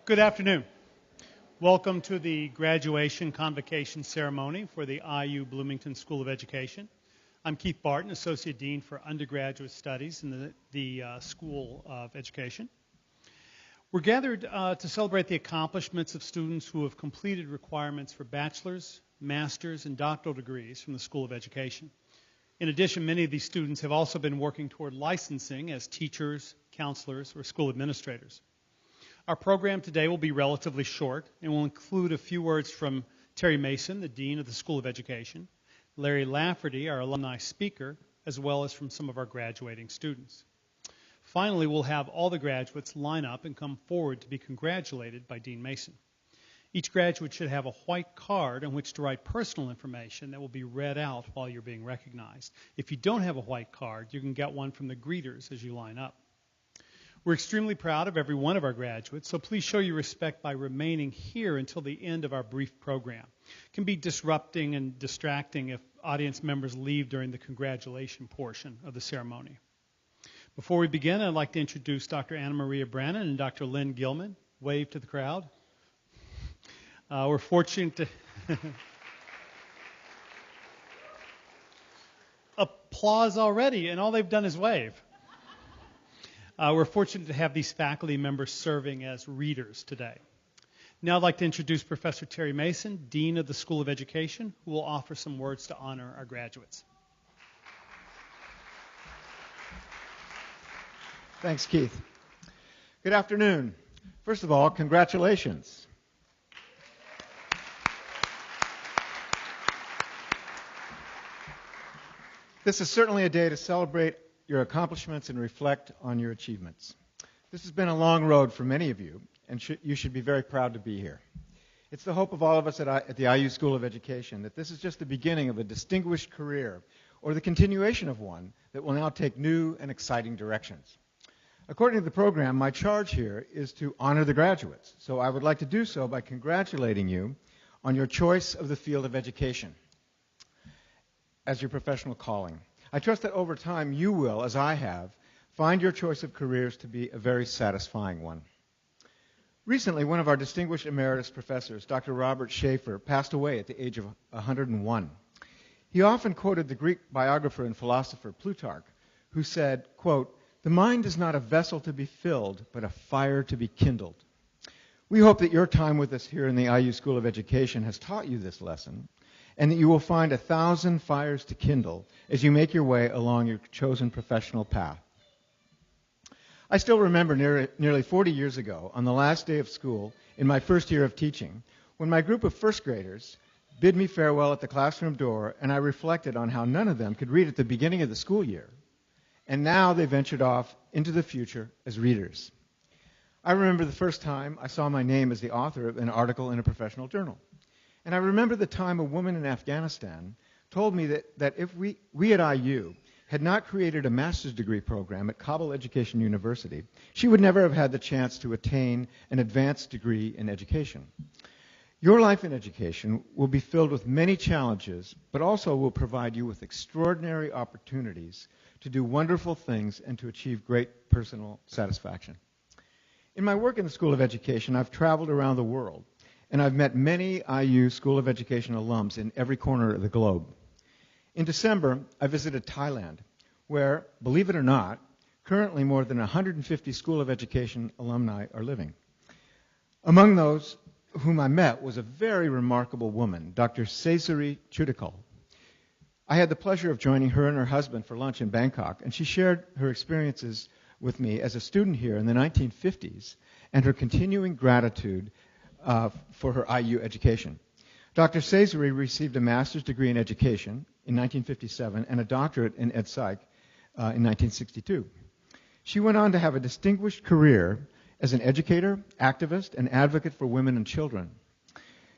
Good afternoon. Welcome to the graduation convocation ceremony for the IU Bloomington School of Education. I'm Keith Barton, Associate Dean for Undergraduate Studies in the School of Education. We're gathered to celebrate the accomplishments of students who have completed requirements for bachelor's, master's, and doctoral degrees from the School of Education. In addition, many of these students have also been working toward licensing as teachers, counselors, or school administrators. Our program today will be relatively short and will include a few words from Terry Mason, the Dean of the School of Education, Larry Lafferty, our alumni speaker, as well as from some of our graduating students. Finally, we'll have all the graduates line up and come forward to be congratulated by Dean Mason. Each graduate should have a white card on which to write personal information that will be read out while you're being recognized. If you don't have a white card, you can get one from the greeters as you line up. We're extremely proud of every one of our graduates, so please show your respect by remaining here until the end of our brief program. It can be disrupting and distracting if audience members leave during the congratulation portion of the ceremony. Before we begin, I'd like to introduce Dr. Anna Maria Brannon and Dr. Lynn Gilman. Wave to the crowd. We're fortunate to... Applause already, and all they've done is wave. We're fortunate to have these faculty members serving as readers today. Now I'd like to introduce Professor Terry Mason, Dean of the School of Education, who will offer some words to honor our graduates. Thanks, Keith. Good afternoon. First of all, congratulations. This is certainly a day to celebrate your accomplishments and reflect on your achievements. This has been a long road for many of you, and you should be very proud to be here. It's the hope of all of us at the IU School of Education that this is just the beginning of a distinguished career, or the continuation of one that will now take new and exciting directions. According to the program, my charge here is to honor the graduates, so I would like to do so by congratulating you on your choice of the field of education as your professional calling. I trust that over time you will, as I have, find your choice of careers to be a very satisfying one. Recently, one of our distinguished emeritus professors, Dr. Robert Schaefer, passed away at the age of 101. He often quoted the Greek biographer and philosopher Plutarch, who said, quote, "The mind is not a vessel to be filled, but a fire to be kindled." We hope that your time with us here in the IU School of Education has taught you this lesson, and that you will find 1,000 fires to kindle as you make your way along your chosen professional path. I still remember nearly 40 years ago, on the last day of school, in my first year of teaching, when my group of first graders bid me farewell at the classroom door, and I reflected on how none of them could read at the beginning of the school year, and now they ventured off into the future as readers. I remember the first time I saw my name as the author of an article in a professional journal. And I remember the time a woman in Afghanistan told me that if we at IU had not created a master's degree program at Kabul Education University, she would never have had the chance to attain an advanced degree in education. Your life in education will be filled with many challenges, but also will provide you with extraordinary opportunities to do wonderful things and to achieve great personal satisfaction. In my work in the School of Education, I've traveled around the world, and I've met many IU School of Education alums in every corner of the globe. In December, I visited Thailand, where, believe it or not, currently more than 150 School of Education alumni are living. Among those whom I met was a very remarkable woman, Dr. Cesari Chudikal. I had the pleasure of joining her and her husband for lunch in Bangkok, and she shared her experiences with me as a student here in the 1950s and her continuing gratitude for her IU education. Dr. Cesari received a master's degree in education in 1957 and a doctorate in Ed Psych in 1962. She went on to have a distinguished career as an educator, activist, and advocate for women and children.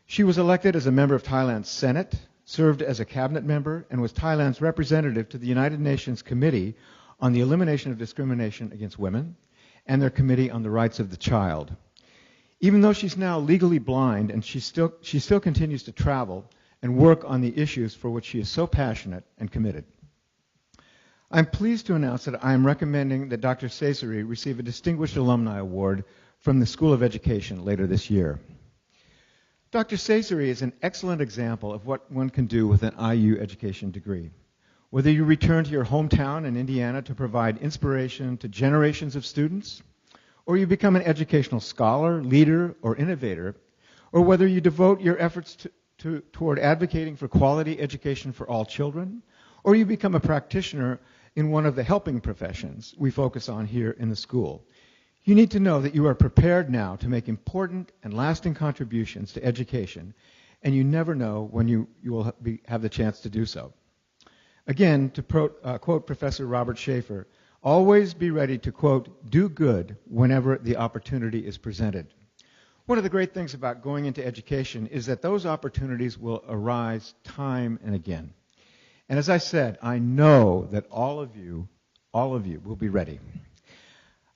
She was elected as a member of Thailand's Senate, served as a cabinet member, and was Thailand's representative to the United Nations Committee on the Elimination of Discrimination Against Women and their Committee on the Rights of the Child. Even though she's now legally blind, and she still continues to travel and work on the issues for which she is so passionate and committed. I'm pleased to announce that I am recommending that Dr. Cesari receive a Distinguished Alumni Award from the School of Education later this year. Dr. Cesari is an excellent example of what one can do with an IU education degree. Whether you return to your hometown in Indiana to provide inspiration to generations of students, or you become an educational scholar, leader, or innovator, or whether you devote your efforts toward advocating for quality education for all children, or you become a practitioner in one of the helping professions we focus on here in the school, you need to know that you are prepared now to make important and lasting contributions to education, and you never know when you will have the chance to do so. Again, to quote Professor Robert Schaefer, always be ready to, quote, do good whenever the opportunity is presented. One of the great things about going into education is that those opportunities will arise time and again. And as I said, I know that all of you will be ready.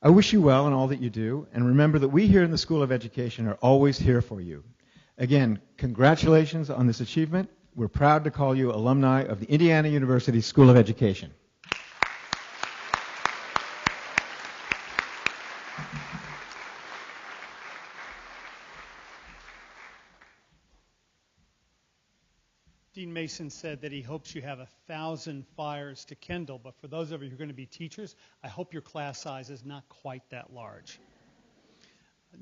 I wish you well in all that you do, and remember that we here in the School of Education are always here for you. Again, congratulations on this achievement. We're proud to call you alumni of the Indiana University School of Education. Dean Mason said that he hopes you have 1,000 fires to kindle, but for those of you who are going to be teachers, I hope your class size is not quite that large.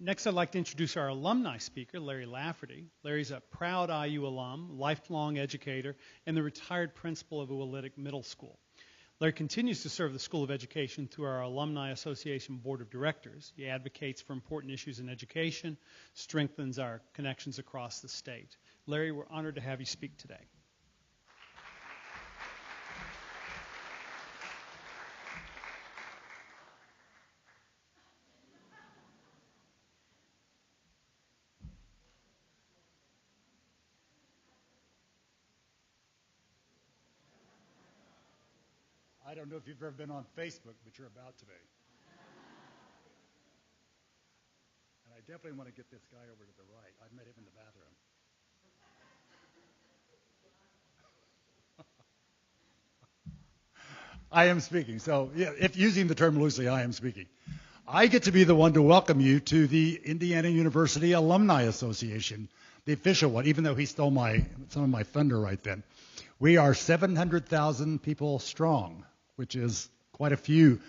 Next, I'd like to introduce our alumni speaker, Larry Lafferty. Larry's a proud IU alum, lifelong educator, and the retired principal of Ulitic Middle School. Larry continues to serve the School of Education through our Alumni Association Board of Directors. He advocates for important issues in education, strengthens our connections across the state. Larry, we're honored to have you speak today. I don't know if you've ever been on Facebook, but you're about to be. And I definitely want to get this guy over to the right. I met him in the bathroom. I am speaking. So, yeah, if using the term loosely, I am speaking. I get to be the one to welcome you to the Indiana University Alumni Association, the official one, even though he stole some of my thunder right then. We are 700,000 people strong, which is quite a few.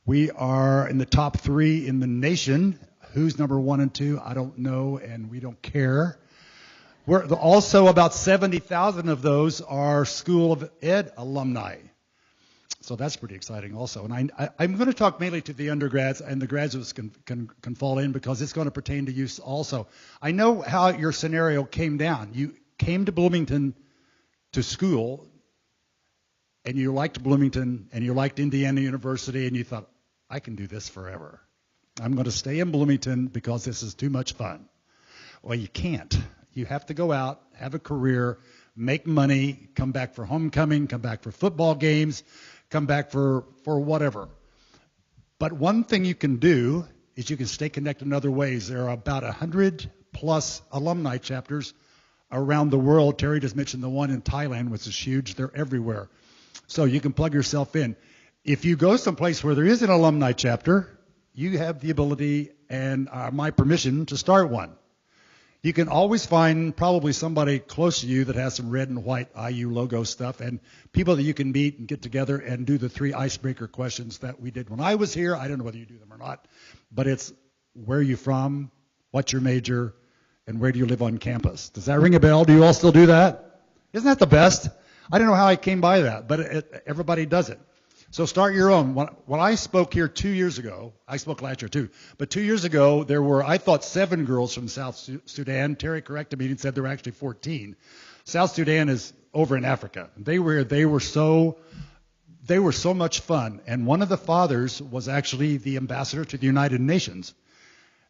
We are in the top 3 in the nation. Who's number 1 and 2? I don't know, and we don't care. We're also about 70,000 of those are School of Ed alumni. So that's pretty exciting also. And I'm going to talk mainly to the undergrads, and the graduates can fall in because it's going to pertain to you also. I know how your scenario came down. You came to Bloomington to school, and you liked Bloomington, and you liked Indiana University, and you thought, I can do this forever. I'm going to stay in Bloomington because this is too much fun. Well, you can't. You have to go out, have a career, make money, come back for homecoming, come back for football games, come back for whatever. But one thing you can do is you can stay connected in other ways. There are about 100 plus alumni chapters around the world. Terry just mentioned the one in Thailand, which is huge. They're everywhere. So you can plug yourself in. If you go someplace where there is an alumni chapter, you have the ability and my permission to start one. You can always find probably somebody close to you that has some red and white IU logo stuff, and people that you can meet and get together and do the 3 icebreaker questions that we did when I was here. I don't know whether you do them or not, but it's where are you from, what's your major, and where do you live on campus? Does that ring a bell? Do you all still do that? Isn't that the best? I don't know how I came by that, but everybody does it. So start your own. When I spoke here 2 years ago, I spoke last year too, but 2 years ago there were, I thought, 7 girls from South Sudan. Terry corrected me and said there were actually 14. South Sudan is over in Africa. They were so much fun, and one of the fathers was actually the ambassador to the United Nations.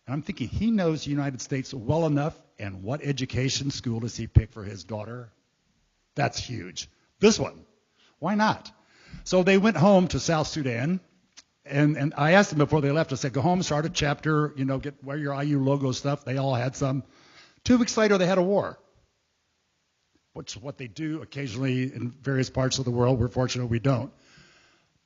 And I'm thinking, he knows the United States well enough, and what education school does he pick for his daughter? That's huge. This one. Why not? So they went home to South Sudan, and I asked them before they left, I said, go home, start a chapter, wear your IU logo stuff. They all had some. 2 weeks later, they had a war, which is what they do occasionally in various parts of the world. We're fortunate we don't.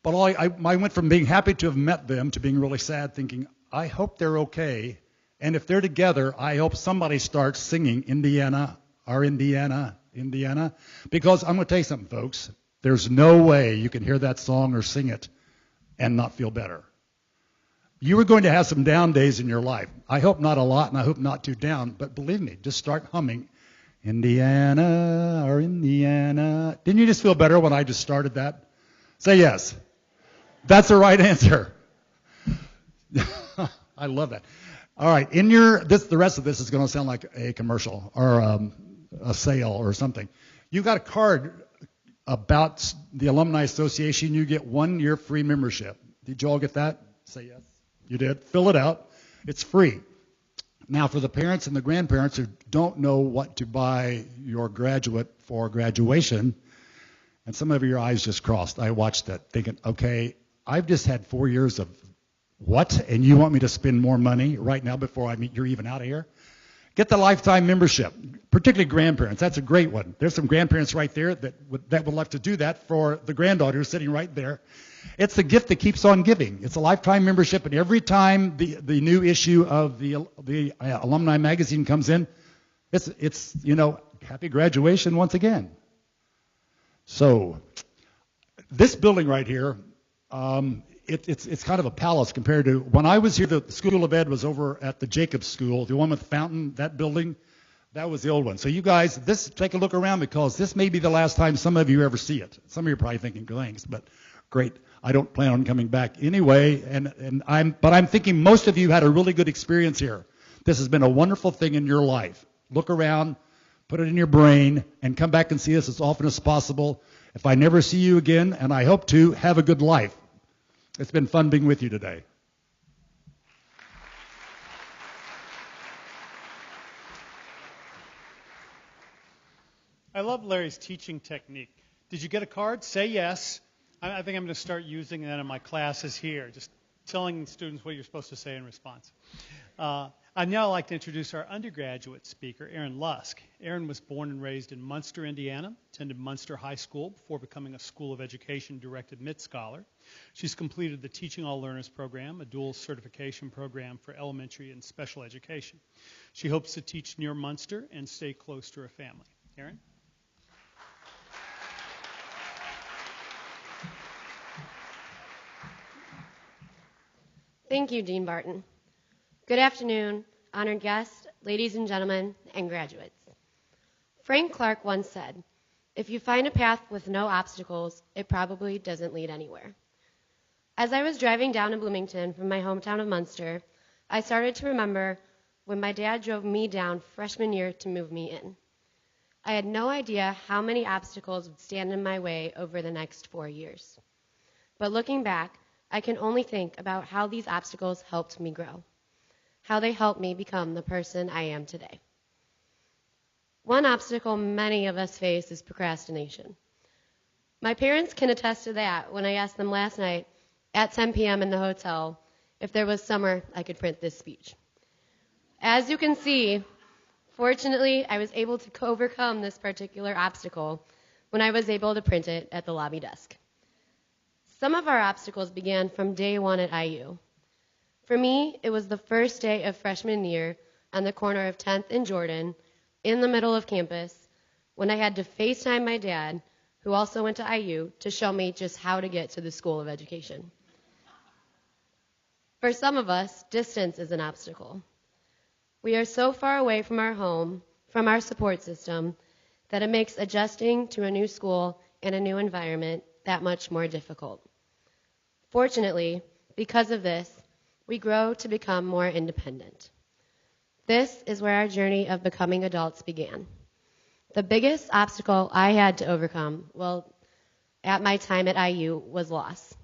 But I went from being happy to have met them to being really sad, thinking, I hope they're okay. And if they're together, I hope somebody starts singing Indiana, our Indiana, Indiana. Because I'm going to tell you something, folks. There's no way you can hear that song or sing it and not feel better. You are going to have some down days in your life. I hope not a lot, and I hope not too down. But believe me, just start humming Indiana, our Indiana. Didn't you just feel better when I just started that? Say yes. That's the right answer. I love that. All right, the rest of this is going to sound like a commercial or a sale or something. You got a card about the Alumni Association. You get 1 year free membership. Did you all get that? Say yes. You did. Fill it out. It's free. Now, for the parents and the grandparents who don't know what to buy your graduate for graduation, and some of your eyes just crossed. I watched that thinking, okay, I've just had 4 years of what? And you want me to spend more money right now before you're even out of here? Get the lifetime membership, particularly grandparents. That's a great one. There's some grandparents right there that would love to do that for the granddaughter who's sitting right there. It's the gift that keeps on giving. It's a lifetime membership, and every time the new issue of the Alumni magazine comes in, it's happy graduation once again. So this building right here, it's kind of a palace compared to when I was here. The School of Ed was over at the Jacobs School, the one with the fountain. That building, that was the old one. So you guys, take a look around because this may be the last time some of you ever see it. Some of you are probably thinking, thanks, but great. I don't plan on coming back anyway. But I'm thinking most of you had a really good experience here. This has been a wonderful thing in your life. Look around, put it in your brain, and come back and see us as often as possible. If I never see you again, and I hope to, have a good life. It's been fun being with you today. I love Larry's teaching technique. Did you get a card? Say yes. I think I'm going to start using that in my classes here, just telling students what you're supposed to say in response. I'd now like to introduce our undergraduate speaker, Erin Lusk. Erin was born and raised in Munster, Indiana, attended Munster High School before becoming a School of Education direct admit scholar. She's completed the Teaching All Learners program, a dual certification program for elementary and special education. She hopes to teach near Munster and stay close to her family. Erin? Thank you, Dean Barton. Good afternoon, honored guests, ladies and gentlemen, and graduates. Frank Clark once said, "If you find a path with no obstacles, it probably doesn't lead anywhere." As I was driving down to Bloomington from my hometown of Munster, I started to remember when my dad drove me down freshman year to move me in. I had no idea how many obstacles would stand in my way over the next 4 years. But looking back, I can only think about how these obstacles helped me grow, how they helped me become the person I am today. One obstacle many of us face is procrastination. My parents can attest to that when I asked them last night at 10 p.m. in the hotel if there was somewhere I could print this speech. As you can see, fortunately, I was able to overcome this particular obstacle when I was able to print it at the lobby desk. Some of our obstacles began from day one at IU. For me, it was the first day of freshman year on the corner of 10th and Jordan, in the middle of campus, when I had to FaceTime my dad, who also went to IU, to show me just how to get to the School of Education. For some of us, distance is an obstacle. We are so far away from our home, from our support system, that it makes adjusting to a new school and a new environment that much more difficult. Fortunately, because of this, we grow to become more independent. This is where our journey of becoming adults began. The biggest obstacle I had to overcome, at my time at IU, was loss.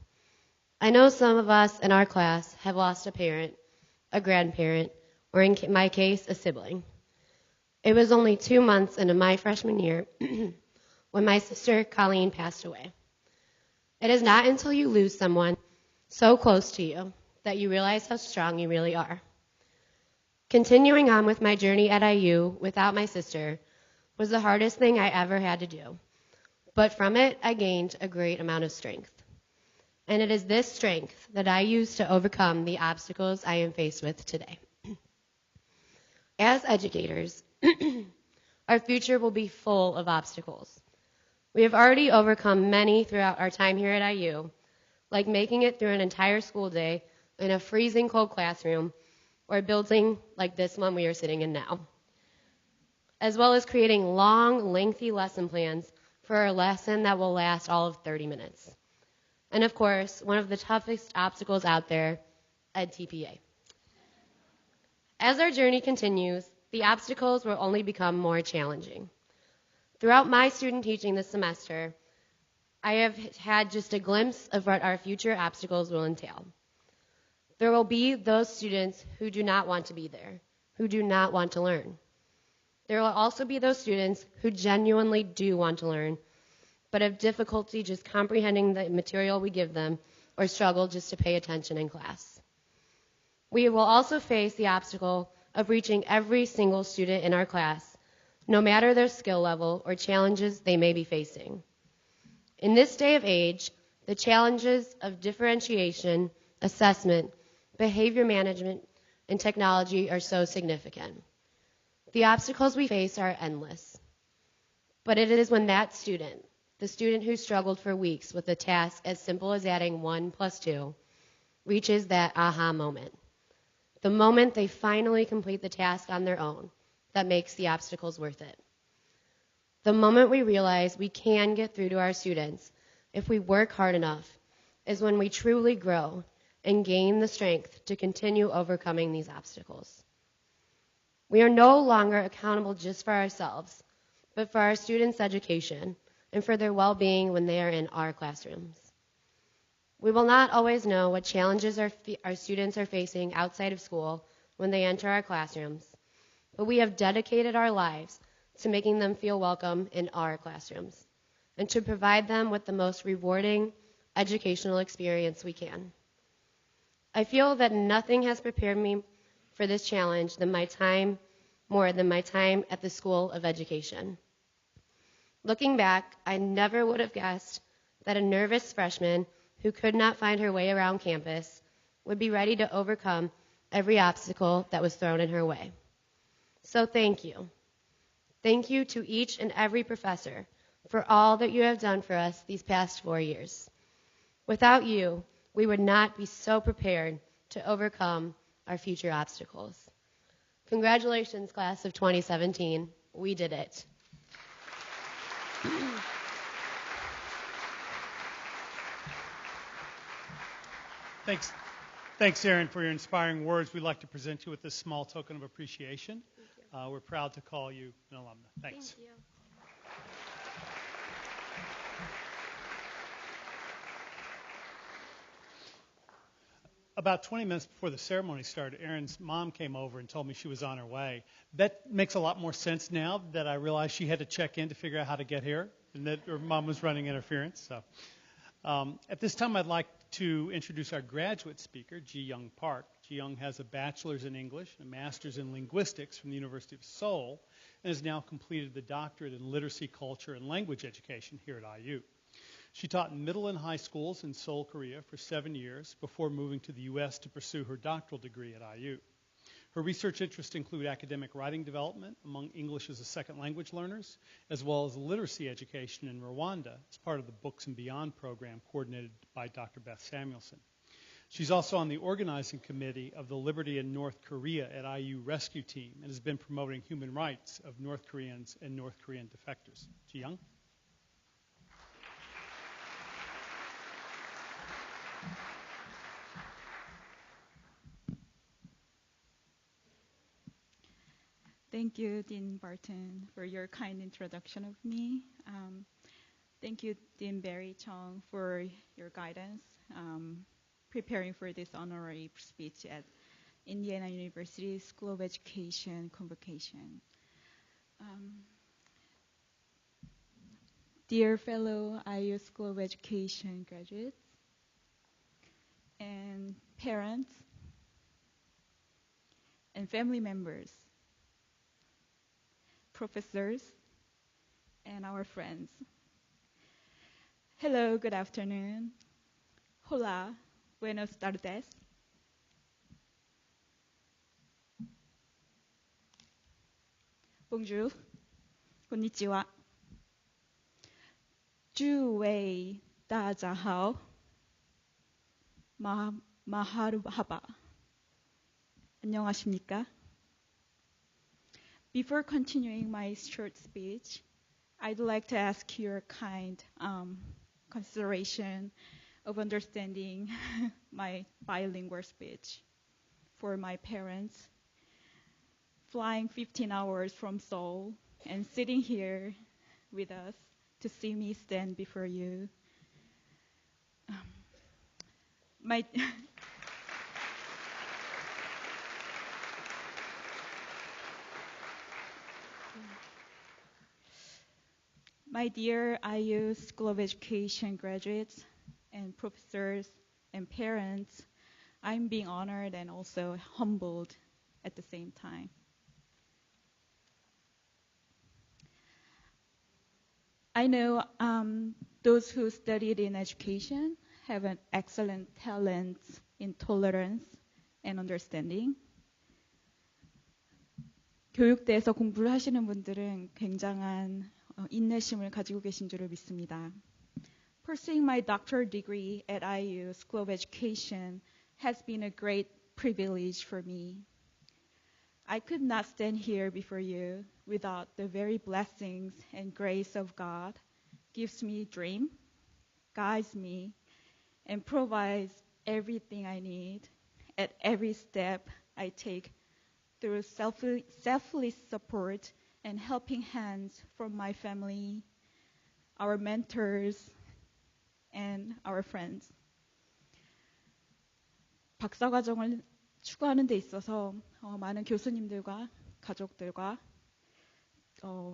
I know some of us in our class have lost a parent, a grandparent, or in my case, a sibling. It was only 2 months into my freshman year when my sister, Colleen, passed away. It is not until you lose someone so close to you that you realize how strong you really are. Continuing on with my journey at IU without my sister was the hardest thing I ever had to do, but from it I gained a great amount of strength. and it is this strength that I use to overcome the obstacles I am faced with today. As educators, our future will be full of obstacles. We have already overcome many throughout our time here at IU, like making it through an entire school day in a freezing cold classroom or a building like this one we are sitting in now, as well as creating long, lengthy lesson plans for a lesson that will last all of 30 minutes. And of course, one of the toughest obstacles out there, EdTPA. As our journey continues, the obstacles will only become more challenging. Throughout my student teaching this semester, I have had just a glimpse of what our future obstacles will entail. There will be those students who do not want to be there, who do not want to learn. There will also be those students who genuinely do want to learn, but have difficulty just comprehending the material we give them or struggle just to pay attention in class. We will also face the obstacle of reaching every single student in our class, no matter their skill level or challenges they may be facing. In this day of age, the challenges of differentiation, assessment, behavior management, and technology are so significant. The obstacles we face are endless. But it is when that student, the student who struggled for weeks with a task as simple as adding 1 + 2, reaches that aha moment. The moment they finally complete the task on their own that makes the obstacles worth it. The moment we realize we can get through to our students if we work hard enough is when we truly grow and gain the strength to continue overcoming these obstacles. We are no longer accountable just for ourselves, but for our students' education and for their well-being when they are in our classrooms. We will not always know what challenges our students are facing outside of school when they enter our classrooms, but we have dedicated our lives to making them feel welcome in our classrooms and to provide them with the most rewarding educational experience we can. I feel that nothing has prepared me for this challenge more than my time at the School of Education. Looking back, I never would have guessed that a nervous freshman who could not find her way around campus would be ready to overcome every obstacle that was thrown in her way. So thank you. Thank you to each and every professor for all that you have done for us these past 4 years. Without you, we would not be so prepared to overcome our future obstacles. Congratulations, class of 2017. We did it. Thanks, Erin, for your inspiring words. We'd like to present you with this small token of appreciation. We're proud to call you an alumna. Thanks. Thank you. About 20 minutes before the ceremony started, Erin's mom came over and told me she was on her way. That makes a lot more sense now that I realized she had to check in to figure out how to get here and that her mom was running interference. So, at this time, I'd like to introduce our graduate speaker, Ji-Young Park. Ji-Young has a bachelor's in English and a master's in linguistics from the University of Seoul and has now completed the doctorate in literacy, culture, and language education here at IU. She taught in middle and high schools in Seoul, Korea for 7 years before moving to the U.S. to pursue her doctoral degree at IU. Her research interests include academic writing development among English as a second language learners, as well as literacy education in Rwanda as part of the Books and Beyond program coordinated by Dr. Beth Samuelson. She's also on the organizing committee of the Liberty in North Korea at IU Rescue Team and has been promoting human rights of North Koreans and North Korean defectors. Ji-Young? Thank you, Dean Barton, for your kind introduction of me. Thank you, Dean Barry Chung, for your guidance preparing for this honorary speech at Indiana University School of Education Convocation. Dear fellow IU School of Education graduates and parents and family members, professors, and our friends. Hello, good afternoon. Hola, buenos tardes. Bonjour, konnichiwa. 诸位大家好. Maharubhaba. 안녕하십니까? Before continuing my short speech, I'd like to ask your kind consideration of understanding my bilingual speech for my parents. Flying 15 hours from Seoul and sitting here with us to see me stand before you. My dear IU School of Education graduates and professors and parents, I'm being honored and also humbled at the same time. I know those who studied in education have an excellent talent in tolerance and understanding. 교육대에서 공부를 하시는 분들은 굉장한 인내심을 가지고 계신 줄을 믿습니다. Pursuing my doctoral degree at IU School of Education has been a great privilege for me. I could not stand here before you without the very blessings and grace of God gives me dream, guides me, and provides everything I need at every step I take through selfless support and helping hands from my family, our mentors, and our friends. 박사과정을 추구하는 데 있어서 많은 교수님들과 가족들과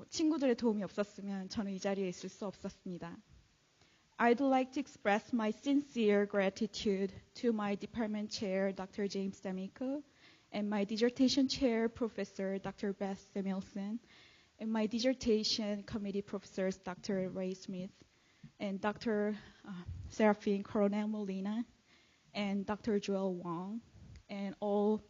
친구들의 도움이 없었으면 저는 이 자리에 있을 수 없었습니다. I'd like to express my sincere gratitude to my department chair, Dr. James D'Amico, and my dissertation chair, Professor Dr. Beth Samuelson, and my dissertation committee professors, Dr. Ray Smith, and Dr. Seraphine Coronel Molina, and Dr. Joel Wong, and all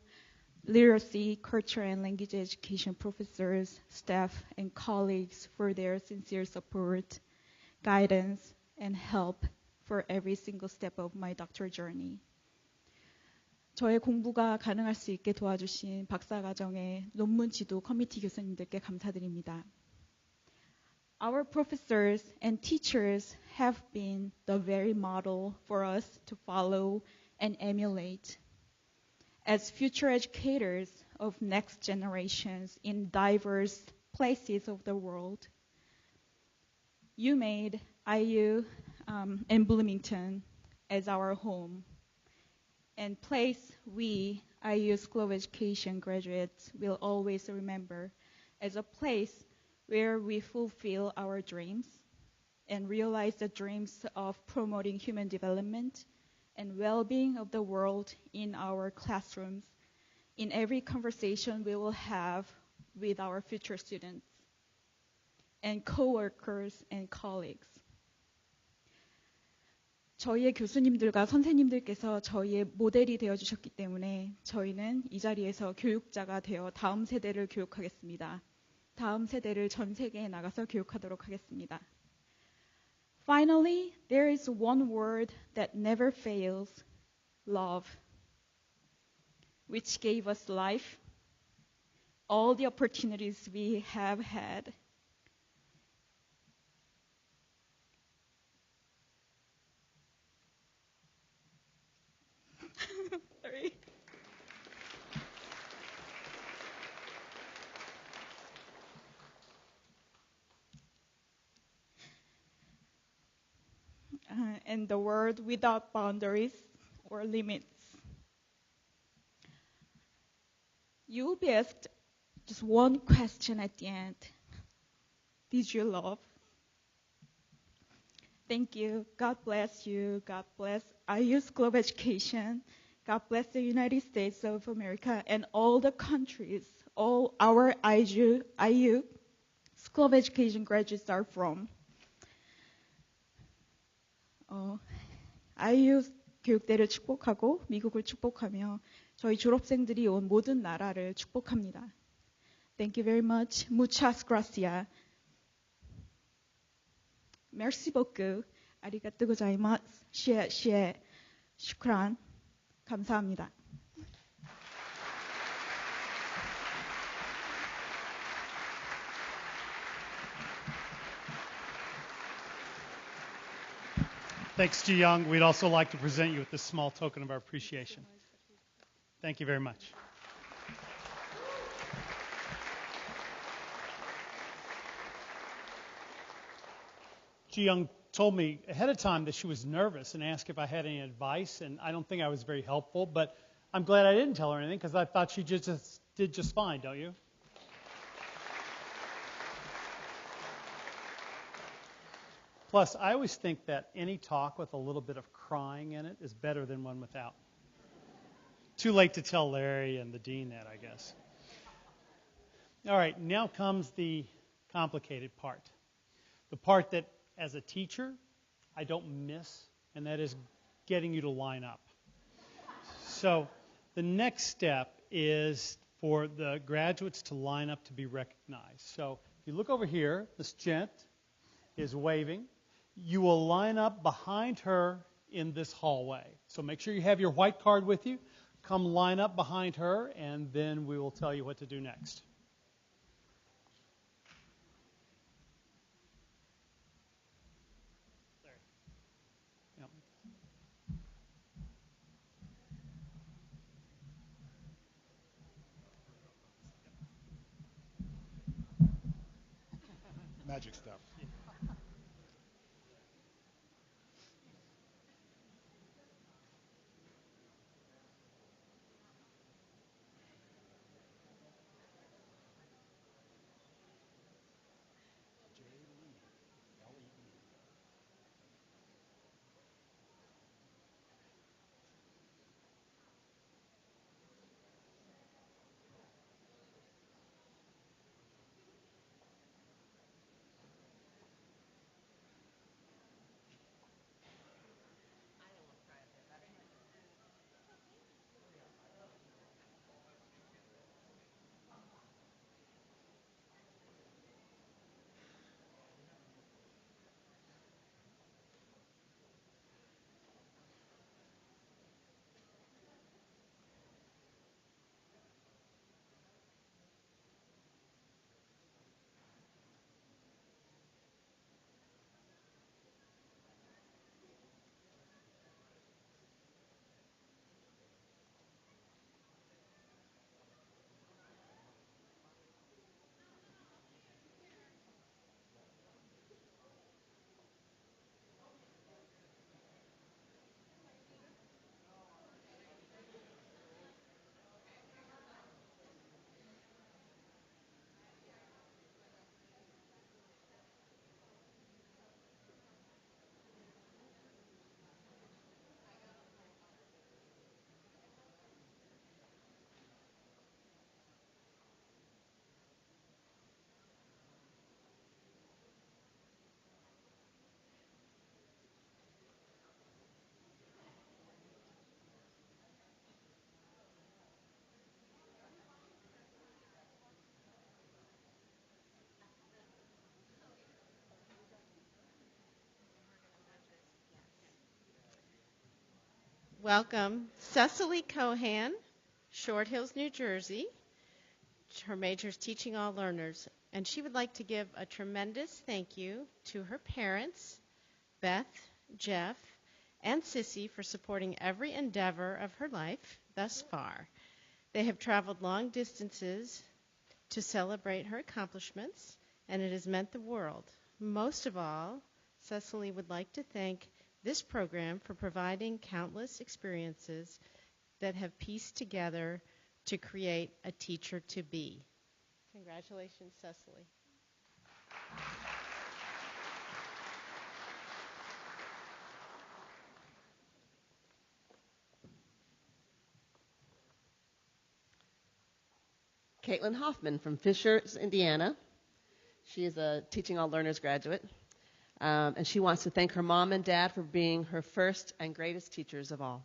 literacy, culture, and language education professors, staff, and colleagues for their sincere support, guidance, and help for every single step of my doctoral journey. 저의 공부가 가능할 수 있게 도와주신 박사과정의 논문 지도 커미티 교수님들께 감사드립니다. Our professors and teachers have been the very model for us to follow and emulate. As future educators of next generations in diverse places of the world, you made IU and Bloomington as our home, and place we, IU School of Education graduates, will always remember as a place where we fulfill our dreams and realize the dreams of promoting human development and well-being of the world in our classrooms, in every conversation we will have with our future students and co-workers and colleagues. 저희의 교수님들과 선생님들께서 저희의 모델이 되어주셨기 때문에 저희는 이 자리에서 교육자가 되어 다음 세대를 교육하겠습니다. 다음 세대를 전 세계에 나가서 교육하도록 하겠습니다. Finally, there is one word that never fails, love, which gave us life, all the opportunities we have had. Sorry. And the world without boundaries or limits. You will be asked just one question at the end. Did you love? Thank you. God bless you. God bless IU School of Education. God bless the United States of America and all the countries, all our IU School of Education graduates are from. IU 교육대를 축복하고 미국을 축복하며 저희 졸업생들이 온 모든 나라를 축복합니다. Thank you very much. Muchas gracias. Merci beaucoup. 아리가또 고자이마스. 시에 슈크란. 감사합니다. Thanks, Ji Young. We'd also like to present you with this small token of our appreciation. Thank you very much. Ji Young told me ahead of time that she was nervous and asked if I had any advice, and I don't think I was very helpful, but I'm glad I didn't tell her anything because I thought she did just fine, don't you? Plus, I always think that any talk with a little bit of crying in it is better than one without. Too late to tell Larry and the dean that, I guess. All right, now comes the complicated part. The part that, as a teacher, I don't miss, and that is getting you to line up. So the next step is for the graduates to line up to be recognized. So if you look over here, this gent is waving. You will line up behind her in this hallway. So make sure you have your white card with you. Come line up behind her, and then we will tell you what to do next. Yep. Magic stuff. Welcome Cecily Cohan, Short Hills, New Jersey. Her major is teaching all learners, and she would like to give a tremendous thank you to her parents, Beth, Jeff, and Sissy, for supporting every endeavor of her life thus far. They have traveled long distances to celebrate her accomplishments, and it has meant the world. Most of all, Cecily would like to thank this program for providing countless experiences that have pieced together to create a teacher to be. Congratulations, Cecily. Caitlin Hoffman from Fishers, Indiana. She is a Teaching All Learners graduate. and she wants to thank her mom and dad for being her first and greatest teachers of all.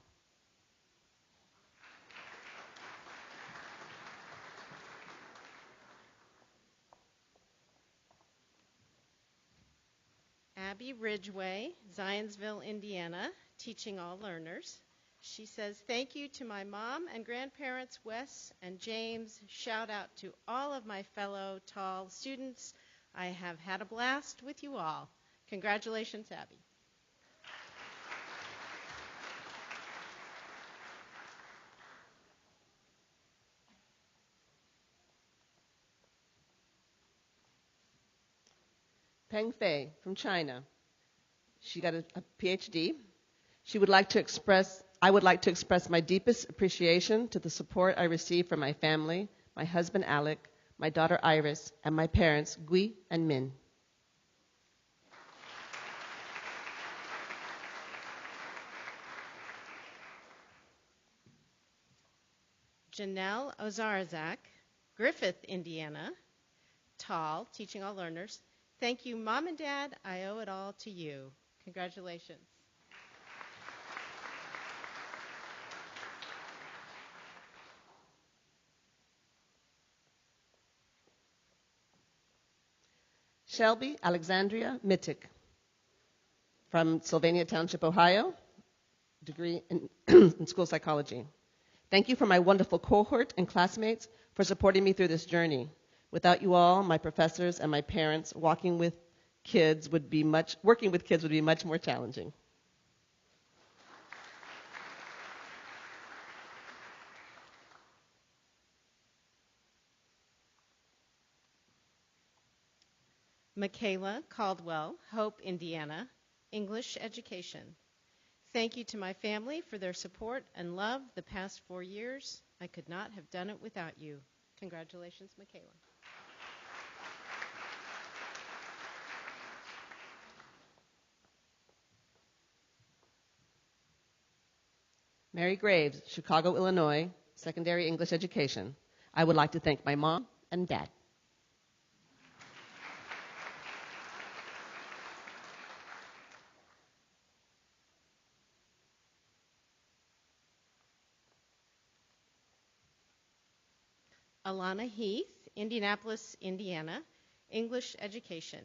Abby Ridgway, Zionsville, Indiana, teaching all learners. She says, thank you to my mom and grandparents, Wes and James. Shout out to all of my fellow tall students. I have had a blast with you all. Congratulations, Abby. Peng Fei from China. She got a PhD. I would like to express my deepest appreciation to the support I received from my family, my husband Alec, my daughter Iris, and my parents Gui and Min. Janelle Ozarzak, Griffith, Indiana, tall, teaching all learners. Thank you, Mom and Dad. I owe it all to you. Congratulations. Shelby Alexandria Mittick from Sylvania Township, Ohio, degree in school psychology. Thank you for my wonderful cohort and classmates for supporting me through this journey. Without you all, my professors and my parents, working with kids would be much more challenging. Michaela Caldwell, Hope, Indiana, English education. Thank you to my family for their support and love the past 4 years. I could not have done it without you. Congratulations, Michaela. Mary Graves, Chicago, Illinois, secondary English education. I would like to thank my mom and dad. Alana Heath, Indianapolis, Indiana, English education.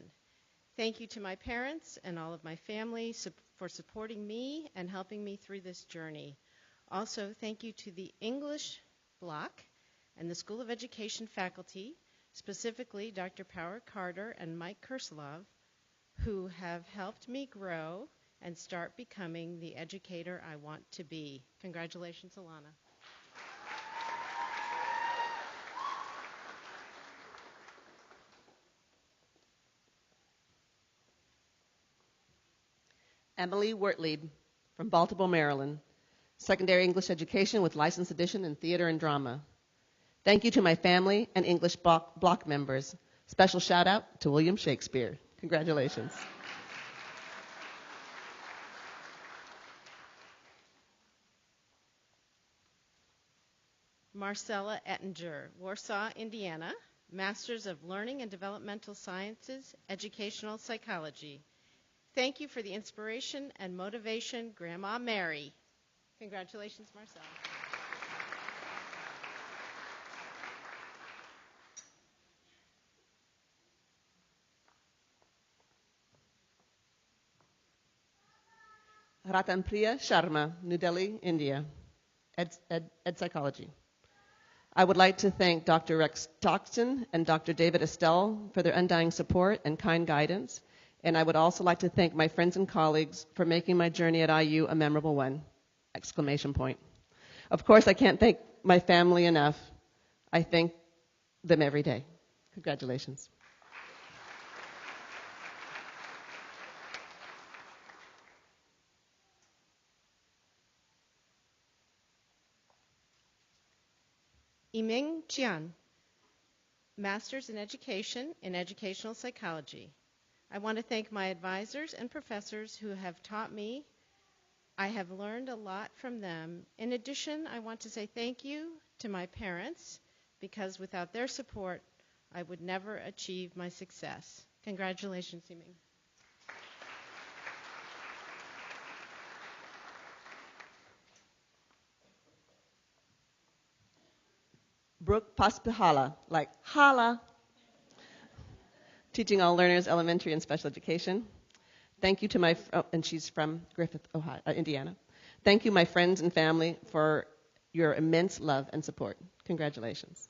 Thank you to my parents and all of my family for supporting me and helping me through this journey. Also, thank you to the English block and the School of Education faculty, specifically Dr. Power Carter and Mike Kursalov, who have helped me grow and start becoming the educator I want to be. Congratulations, Alana. Emily Wertlieb from Baltimore, Maryland, secondary English education with license edition in theater and drama. Thank you to my family and English block members. Special shout out to William Shakespeare. Congratulations. Marcella Ettinger, Warsaw, Indiana, Masters of Learning and Developmental Sciences, Educational Psychology. Thank you for the inspiration and motivation, Grandma Mary. Congratulations, Marcella. Ratanpriya Sharma, New Delhi, India, Ed Psychology. I would like to thank Dr. Rex Stockton and Dr. David Estelle for their undying support and kind guidance. And I would also like to thank my friends and colleagues for making my journey at IU a memorable one! Exclamation point. Of course, I can't thank my family enough. I thank them every day. Congratulations. Yiming Jian, Master's in Education in Educational Psychology. I want to thank my advisors and professors who have taught me. I have learned a lot from them. In addition, I want to say thank you to my parents, because without their support, I would never achieve my success. Congratulations, Yiming. Brooke Paspihala, like holla, teaching all learners elementary and special education. Thank you to my, and she's from Griffith, Ohio, Indiana. Thank you, my friends and family, for your immense love and support. Congratulations.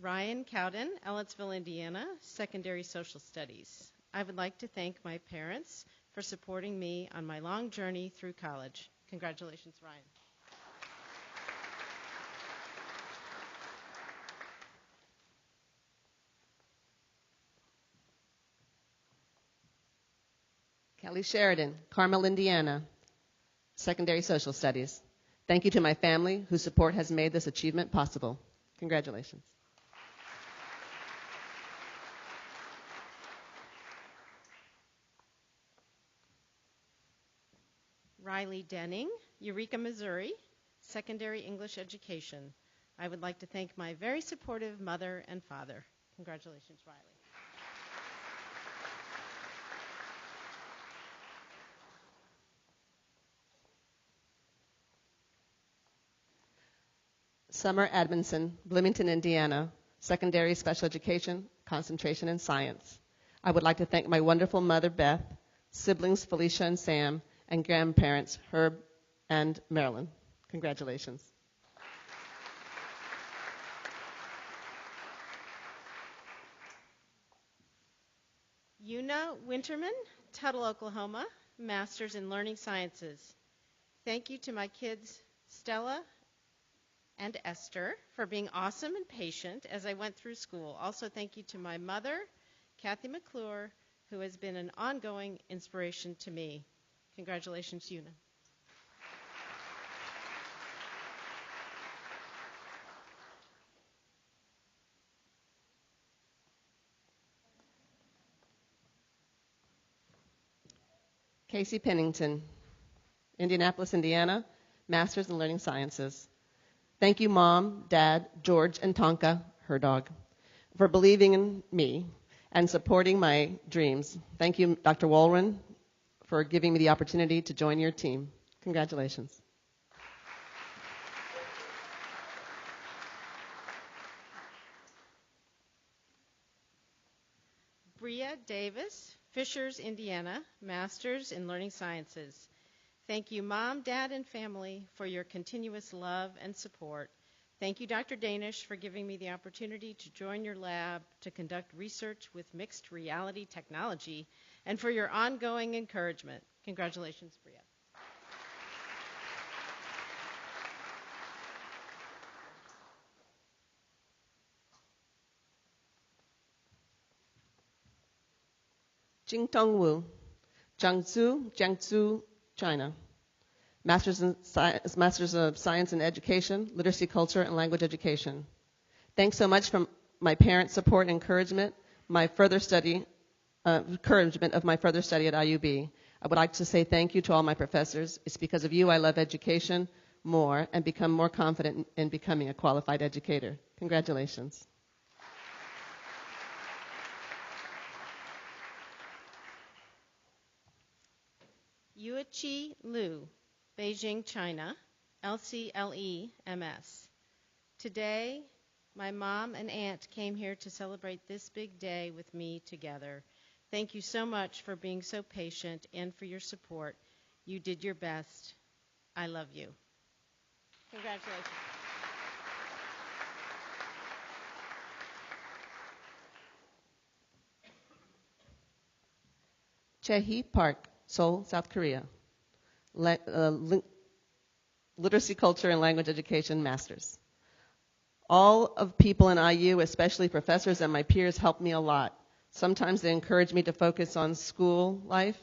Ryan Cowden, Ellettsville, Indiana, Secondary Social Studies. I would like to thank my parents for supporting me on my long journey through college. Congratulations, Ryan. Kelly Sheridan, Carmel, Indiana, Secondary Social Studies. Thank you to my family whose support has made this achievement possible. Congratulations. Riley Denning, Eureka, Missouri, Secondary English Education. I would like to thank my very supportive mother and father. Congratulations, Riley. Summer Edmondson, Bloomington, Indiana, Secondary Special Education, Concentration in Science. I would like to thank my wonderful mother, Beth, siblings Felicia and Sam, and grandparents Herb and Marilyn. Congratulations. Una Winterman, Tuttle, Oklahoma, Master's in Learning Sciences. Thank you to my kids, Stella and Esther, for being awesome and patient as I went through school. Also, thank you to my mother, Kathy McClure, who has been an ongoing inspiration to me. Congratulations, Una. Casey Pennington, Indianapolis, Indiana, Master's in Learning Sciences. Thank you, Mom, Dad, George, and Tonka, her dog, for believing in me and supporting my dreams. Thank you, Dr. Walren, for giving me the opportunity to join your team. Congratulations. Bria Davis, Fishers, Indiana, Master's in Learning Sciences. Thank you, Mom, Dad, and family, for your continuous love and support. Thank you, Dr. Danish, for giving me the opportunity to join your lab to conduct research with mixed reality technology, and for your ongoing encouragement. Congratulations, Bria. Jingtong Wu, Jiangsu, China. Masters of Science in Education, Literacy, Culture, and Language Education. Thanks so much for my parents' support and encouragement, encouragement of my further study at IUB. I would like to say thank you to all my professors. It's because of you I love education more and become more confident in becoming a qualified educator. Congratulations. Yuichi Liu, Beijing, China, LCLE-MS. Today, my mom and aunt came here to celebrate this big day with me together. Thank you so much for being so patient and for your support. You did your best. I love you. Congratulations. Chae-hee Park, Seoul, South Korea. Literacy, Culture, and Language Education Masters. All of people in IU, especially professors and my peers, helped me a lot. Sometimes they encouraged me to focus on school life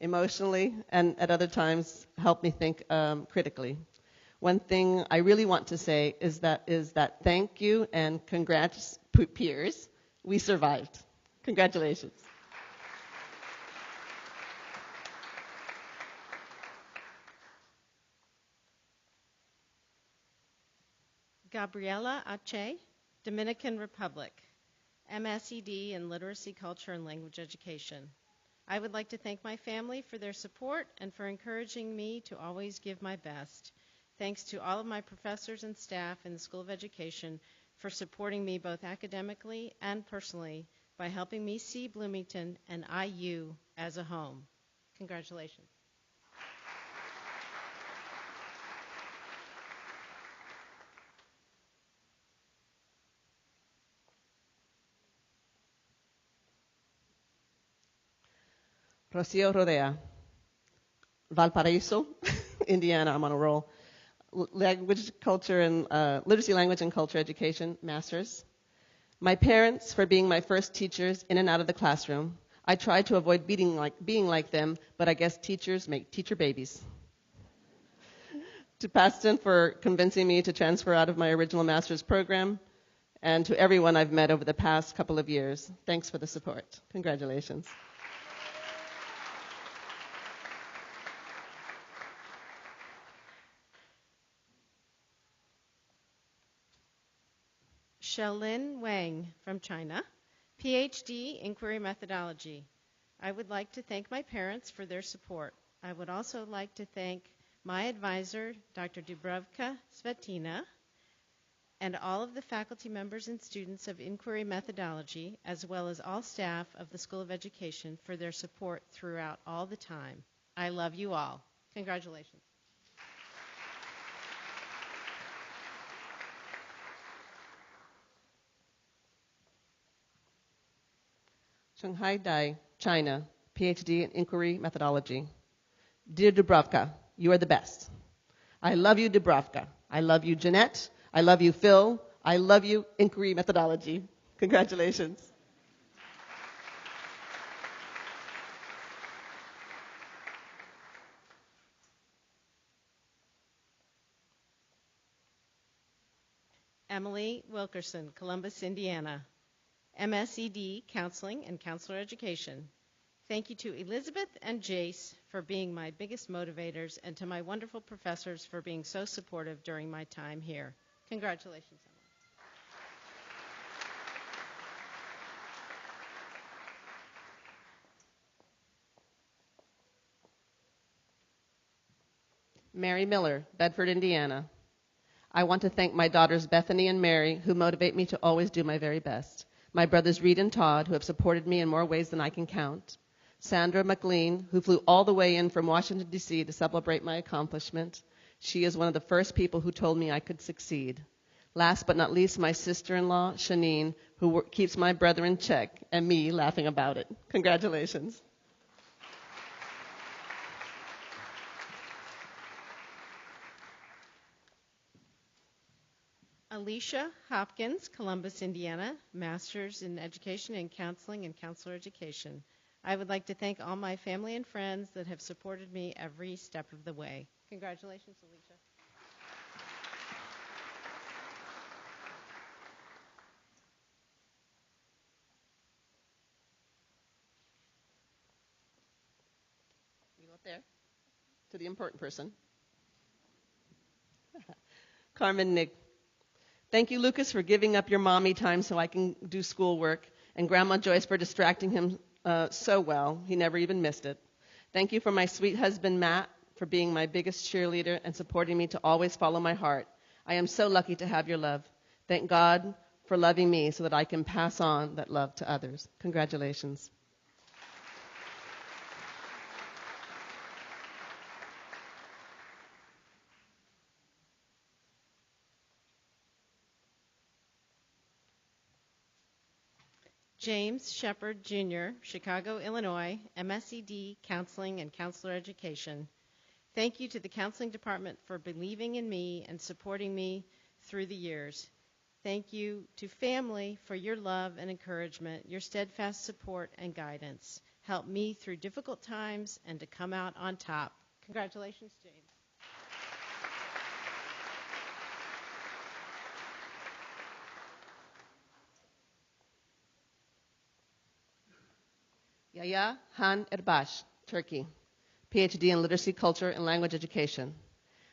emotionally, and at other times helped me think critically. One thing I really want to say is that thank you and congrats, peers. We survived. Congratulations. Gabriela Ache, Dominican Republic, MSED in Literacy, Culture, and Language Education. I would like to thank my family for their support and for encouraging me to always give my best. Thanks to all of my professors and staff in the School of Education for supporting me both academically and personally by helping me see Bloomington and IU as a home. Congratulations. Rocio Rodea, Valparaiso, Indiana. I'm on a roll. Language, culture, and literacy, language, and culture education, master's. My parents for being my first teachers in and out of the classroom. I tried to avoid being like them, but I guess teachers make teacher babies. To Paxton for convincing me to transfer out of my original master's program, and to everyone I've met over the past couple of years. Thanks for the support. Congratulations. Shelin Wang from China, PhD, Inquiry Methodology. I would like to thank my parents for their support. I would also like to thank my advisor, Dr. Dubrovka Svetina, and all of the faculty members and students of Inquiry Methodology, as well as all staff of the School of Education for their support throughout all the time. I love you all. Congratulations. Shanghai Dai, China, PhD in Inquiry Methodology. Dear Dubrovka, you are the best. I love you, Dubrovka. I love you, Jeanette. I love you, Phil. I love you, Inquiry Methodology. Congratulations. Emily Wilkerson, Columbus, Indiana. MSED, Counseling and Counselor Education. Thank you to Elizabeth and Jace for being my biggest motivators and to my wonderful professors for being so supportive during my time here. Congratulations, Emily. Mary Miller, Bedford, Indiana. I want to thank my daughters Bethany and Mary, who motivate me to always do my very best. My brothers Reed and Todd, who have supported me in more ways than I can count. Sandra McLean, who flew all the way in from Washington, D.C. to celebrate my accomplishment. She is one of the first people who told me I could succeed. Last but not least, my sister-in-law, Shanine, who keeps my brother in check and me laughing about it. Congratulations. Alicia Hopkins, Columbus, Indiana, Master's in Education and Counseling and Counselor Education. I would like to thank all my family and friends that have supported me every step of the way. Congratulations, Alicia. You go up there to the important person. Carmen Nick. Thank you, Lucas, for giving up your mommy time so I can do schoolwork, and Grandma Joyce for distracting him so well. He never even missed it. Thank you for my sweet husband, Matt, for being my biggest cheerleader and supporting me to always follow my heart. I am so lucky to have your love. Thank God for loving me so that I can pass on that love to others. Congratulations. James Shepard, Jr., Chicago, Illinois, MSED, Counseling and Counselor Education. Thank you to the Counseling Department for believing in me and supporting me through the years. Thank you to family for your love and encouragement, your steadfast support and guidance. Help me through difficult times and to come out on top. Congratulations, James. Yaya Han Erbash, Turkey, PhD in Literacy, Culture, and Language Education.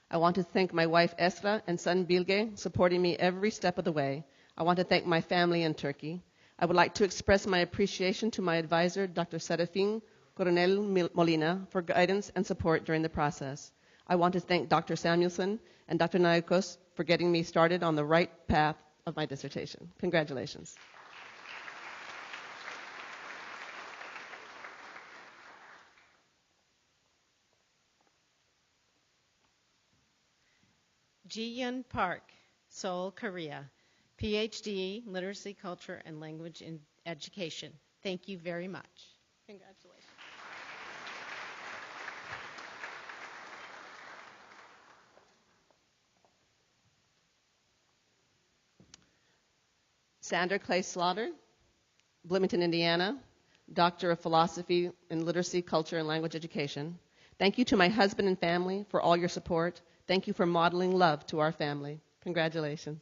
I want to thank my wife Esra and son Bilge, supporting me every step of the way. I want to thank my family in Turkey. I would like to express my appreciation to my advisor, Dr. Serafin, Coronel Molina, for guidance and support during the process. I want to thank Dr. Samuelson and Dr. Naikos for getting me started on the right path of my dissertation. Congratulations. Ji-Yun Park, Seoul, Korea. PhD, Literacy, Culture, and Language in Education. Thank you very much. Congratulations. Sandra Clay Slaughter, Bloomington, Indiana, Doctor of Philosophy in Literacy, Culture, and Language Education. Thank you to my husband and family for all your support. Thank you for modeling love to our family. Congratulations.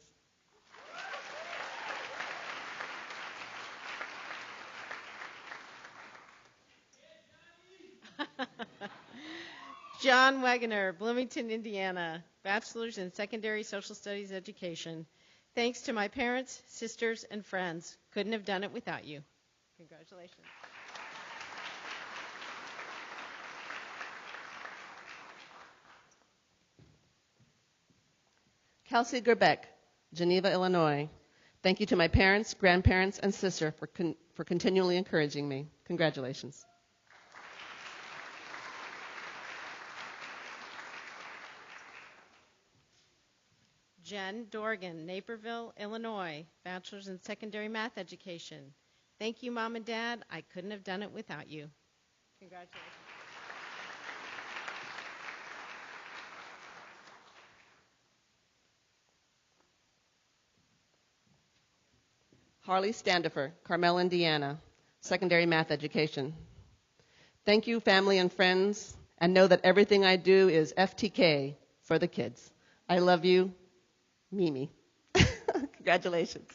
John Wagoner, Bloomington, Indiana, Bachelor's in Secondary Social Studies Education. Thanks to my parents, sisters, and friends. Couldn't have done it without you. Congratulations. Kelsey Gerbeck, Geneva, Illinois. Thank you to my parents, grandparents, and sister for continually encouraging me. Congratulations. Jen Dorgan, Naperville, Illinois, Bachelor's in Secondary Math Education. Thank you, Mom and Dad. I couldn't have done it without you. Congratulations. Harley Standifer, Carmel, Indiana, Secondary Math Education. Thank you, family and friends, and know that everything I do is FTK for the kids. I love you, Mimi. Congratulations.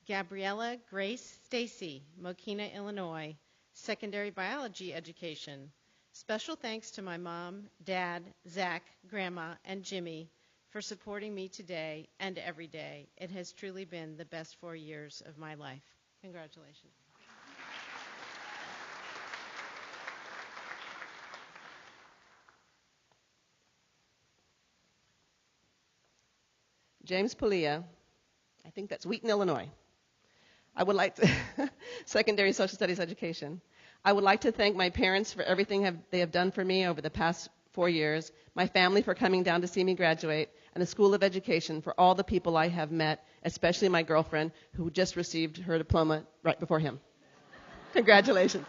Gabriella Grace Stacy, Mokina, Illinois, Secondary Biology Education. Special thanks to my mom, dad, Zach, grandma, and Jimmy for supporting me today and every day. It has truly been the best 4 years of my life. Congratulations. James Palia, I think that's Wheaton, Illinois. I would like to, Secondary Social Studies Education. I would like to thank my parents for everything they have done for me over the past 4 years, my family for coming down to see me graduate, and the School of Education for all the people I have met, especially my girlfriend, who just received her diploma right before him. Congratulations.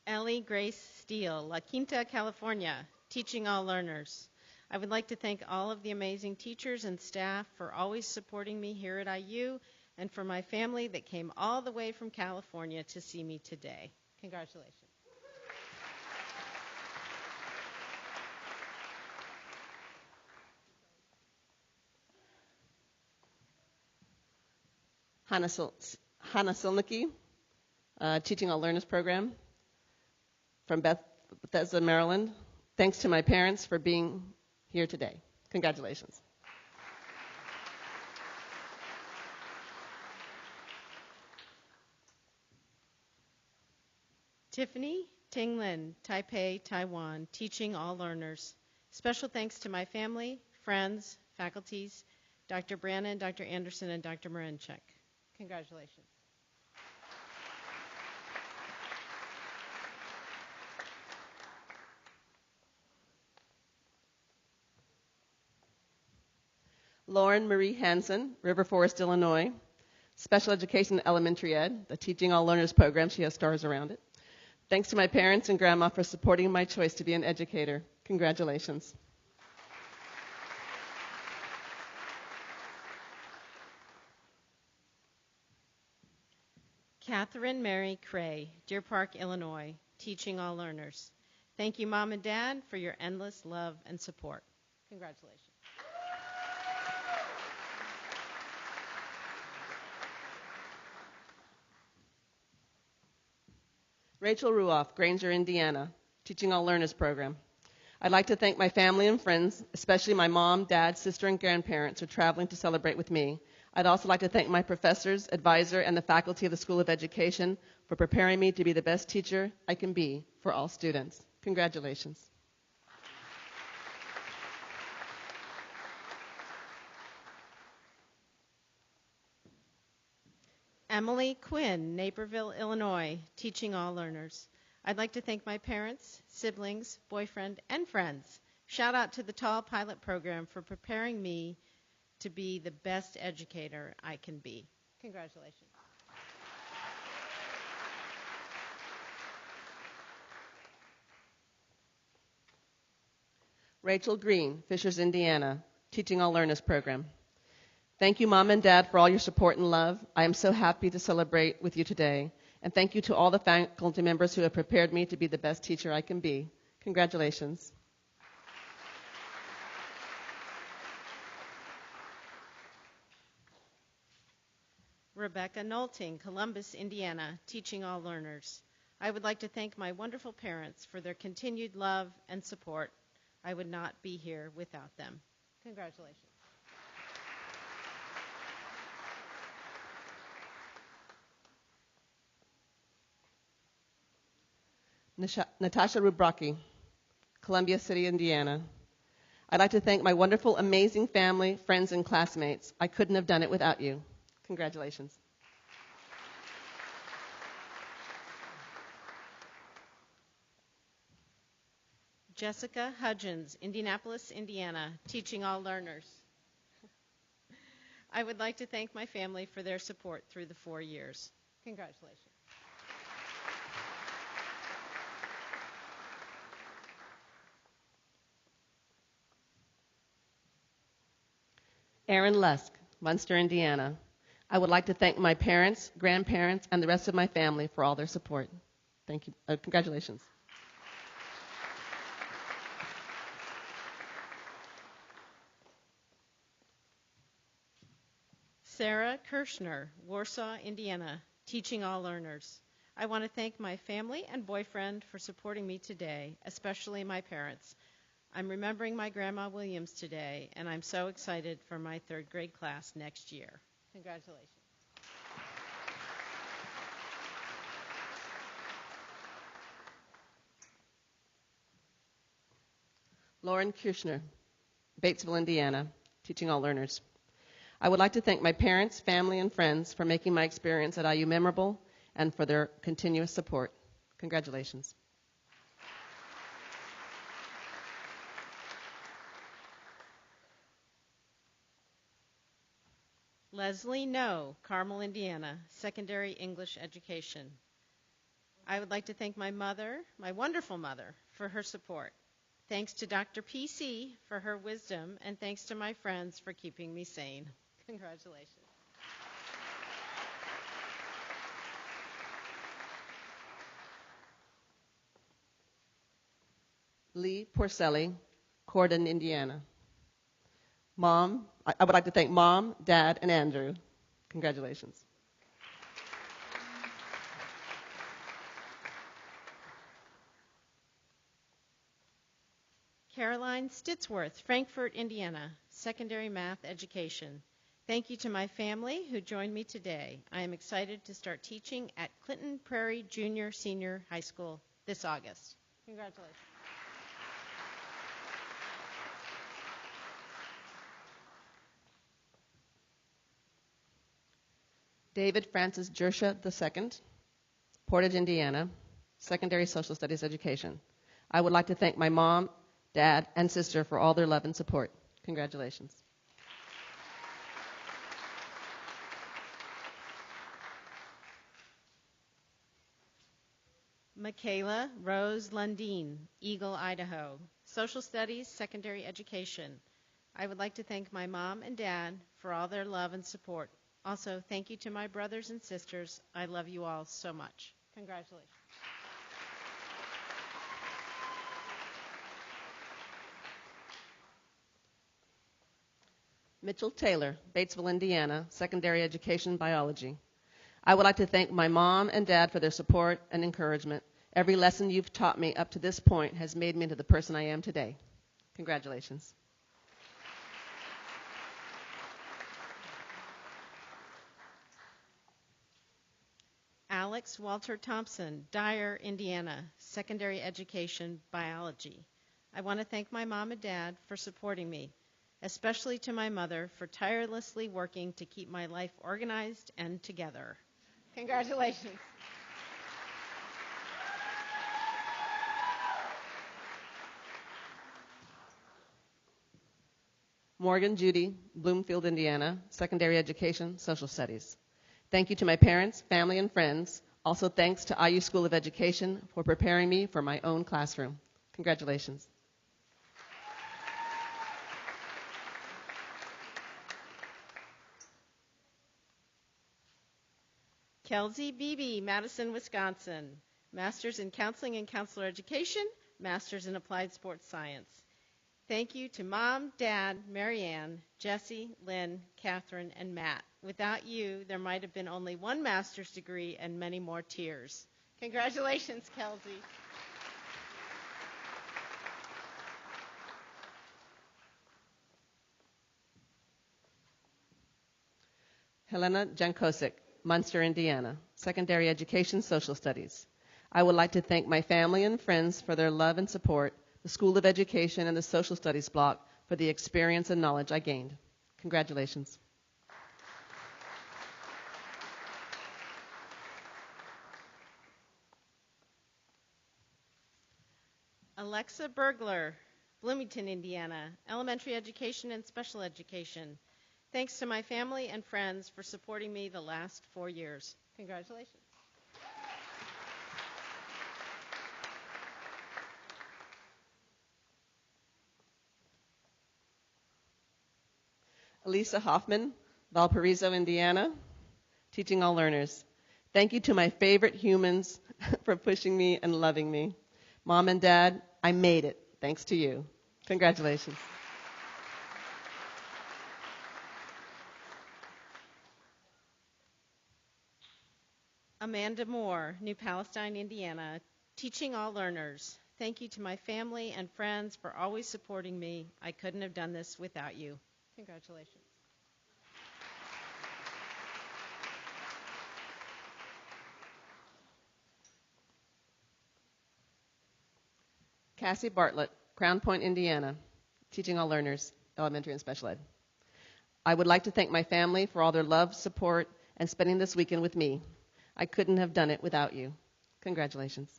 Ellie Grace Steele, La Quinta, California, teaching all learners. I would like to thank all of the amazing teachers and staff for always supporting me here at IU, and for my family that came all the way from California to see me today. Congratulations. Hannah Silnicki, Teaching All Learners Program from Bethesda, Maryland. Thanks to my parents for being here today. Congratulations. Tiffany Tinglin, Taipei, Taiwan, teaching all learners. Special thanks to my family, friends, faculties, Dr. Brannon, Dr. Anderson, and Dr. Marinchuk. Congratulations. Lauren Marie Hansen, River Forest, Illinois. Special Education Elementary Ed, the Teaching All Learners program. She has stars around it. Thanks to my parents and grandma for supporting my choice to be an educator. Congratulations. Catherine Mary Cray, Deer Park, Illinois, teaching all learners. Thank you, Mom and Dad, for your endless love and support. Congratulations. Rachel Ruoff, Granger, Indiana, Teaching All Learners Program. I'd like to thank my family and friends, especially my mom, dad, sister, and grandparents who are traveling to celebrate with me. I'd also like to thank my professors, advisor, and the faculty of the School of Education for preparing me to be the best teacher I can be for all students. Congratulations. Emily Quinn, Naperville, Illinois, Teaching All Learners. I'd like to thank my parents, siblings, boyfriend, and friends. Shout out to the Tall Pilot Program for preparing me to be the best educator I can be. Congratulations. Rachel Green, Fishers, Indiana, Teaching All Learners Program. Thank you, Mom and Dad, for all your support and love. I am so happy to celebrate with you today. And thank you to all the faculty members who have prepared me to be the best teacher I can be. Congratulations. Rebecca Nolting, Columbus, Indiana, Teaching All Learners. I would like to thank my wonderful parents for their continued love and support. I would not be here without them. Congratulations. Natasha Rubraki, Columbia City, Indiana. I'd like to thank my wonderful, amazing family, friends, and classmates. I couldn't have done it without you. Congratulations. Jessica Hudgens, Indianapolis, Indiana, Teaching All Learners. I would like to thank my family for their support through the 4 years. Congratulations. Aaron Lusk, Munster, Indiana. I would like to thank my parents, grandparents, and the rest of my family for all their support. Thank you. Congratulations. Sarah Kirschner, Warsaw, Indiana, Teaching All Learners. I want to thank my family and boyfriend for supporting me today, especially my parents. I'm remembering my Grandma Williams today, and I'm so excited for my 3rd grade class next year. Congratulations. Lauren Kirschner, Batesville, Indiana, Teaching All Learners. I would like to thank my parents, family, and friends for making my experience at IU memorable and for their continuous support. Congratulations. Leslie No, Carmel, Indiana, Secondary English Education. I would like to thank my mother, my wonderful mother, for her support. Thanks to Dr. PC for her wisdom, and thanks to my friends for keeping me sane. Congratulations. Lee Porcelli, Cordon, Indiana. Mom, I would like to thank Mom, Dad, and Andrew. Congratulations. Caroline Stitsworth, Frankfort, Indiana, Secondary Math Education. Thank you to my family who joined me today. I am excited to start teaching at Clinton Prairie Junior Senior High School this August. Congratulations. David Francis Jersha II, Portage, Indiana, Secondary Social Studies Education. I would like to thank my mom, dad, and sister for all their love and support. Congratulations. Michaela Rose Lundeen, Eagle, Idaho, Social Studies, Secondary Education. I would like to thank my mom and dad for all their love and support. Also, thank you to my brothers and sisters. I love you all so much. Congratulations. Mitchell Taylor, Batesville, Indiana, Secondary Education Biology. I would like to thank my mom and dad for their support and encouragement, Every lesson you've taught me up to this point has made me into the person I am today. Congratulations. Alex Walter Thompson, Dyer, Indiana, Secondary Education, Biology. I want to thank my mom and dad for supporting me, especially to my mother for tirelessly working to keep my life organized and together. Congratulations. Morgan Judy, Bloomfield, Indiana, Secondary Education, Social Studies. Thank you to my parents, family, and friends. Also thanks to IU School of Education for preparing me for my own classroom. Congratulations. Kelsey Beebe, Madison, Wisconsin. Master's in Counseling and Counselor Education, Master's in Applied Sports Science. Thank you to Mom, Dad, Marianne, Jesse, Lynn, Catherine, and Matt. Without you, there might have been only one master's degree and many more tears. Congratulations, Kelsey. Helena Jankosik, Munster, Indiana, Secondary Education, Social Studies. I would like to thank my family and friends for their love and support, the School of Education and the Social Studies block for the experience and knowledge I gained. Congratulations. Alexa Bergler, Bloomington, Indiana, Elementary Education and Special Education. Thanks to my family and friends for supporting me the last 4 years. Congratulations. Elisa Hoffman, Valparaiso, Indiana, teaching all learners. Thank you to my favorite humans for pushing me and loving me. Mom and Dad, I made it, thanks to you. Congratulations. Amanda Moore, New Palestine, Indiana, teaching all learners. Thank you to my family and friends for always supporting me. I couldn't have done this without you. Congratulations. Cassie Bartlett, Crown Point, Indiana, teaching all learners, elementary and special ed. I would like to thank my family for all their love, support, and spending this weekend with me. I couldn't have done it without you. Congratulations.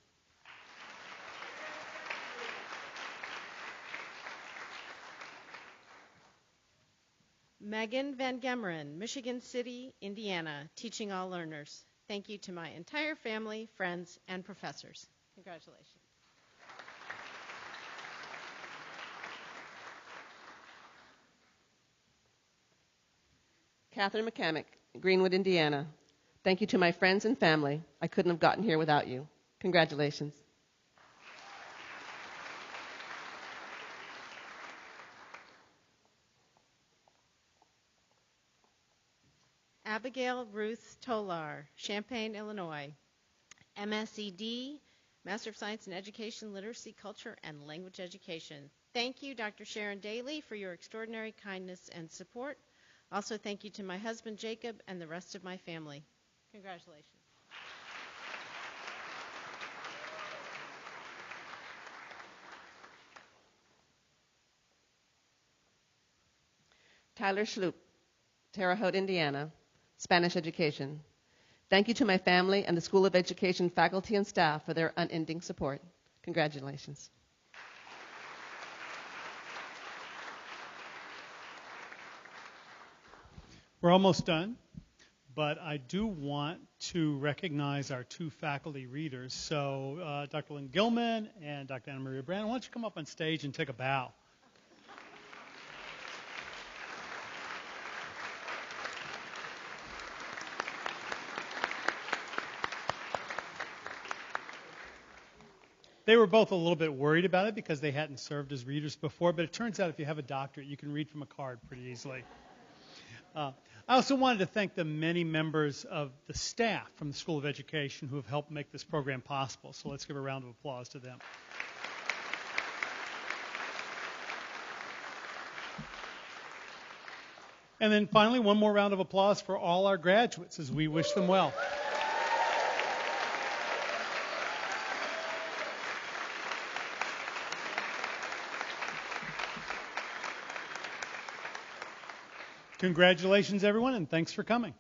Megan Van Gemeren, Michigan City, Indiana, teaching all learners. Thank you to my entire family, friends, and professors. Congratulations. Catherine McCamick, Greenwood, Indiana. Thank you to my friends and family. I couldn't have gotten here without you. Congratulations. Abigail Ruth Tolar, Champaign, Illinois, MSED, Master of Science in Education, Literacy, Culture, and Language Education. Thank you, Dr. Sharon Daly, for your extraordinary kindness and support. Also, thank you to my husband, Jacob, and the rest of my family. Congratulations. Tyler Schloop, Terre Haute, Indiana, Spanish Education. Thank you to my family and the School of Education faculty and staff for their unending support. Congratulations. We're almost done, but I do want to recognize our two faculty readers. So Dr. Lynn Gilman and Dr. Anna Maria Brand, why don't you come up on stage and take a bow? They were both a little bit worried about it because they hadn't served as readers before, but it turns out if you have a doctorate, you can read from a card pretty easily. I also wanted to thank the many members of the staff from the School of Education who have helped make this program possible. So let's give a round of applause to them. And then finally, one more round of applause for all our graduates as we wish them well. Congratulations, everyone, and thanks for coming.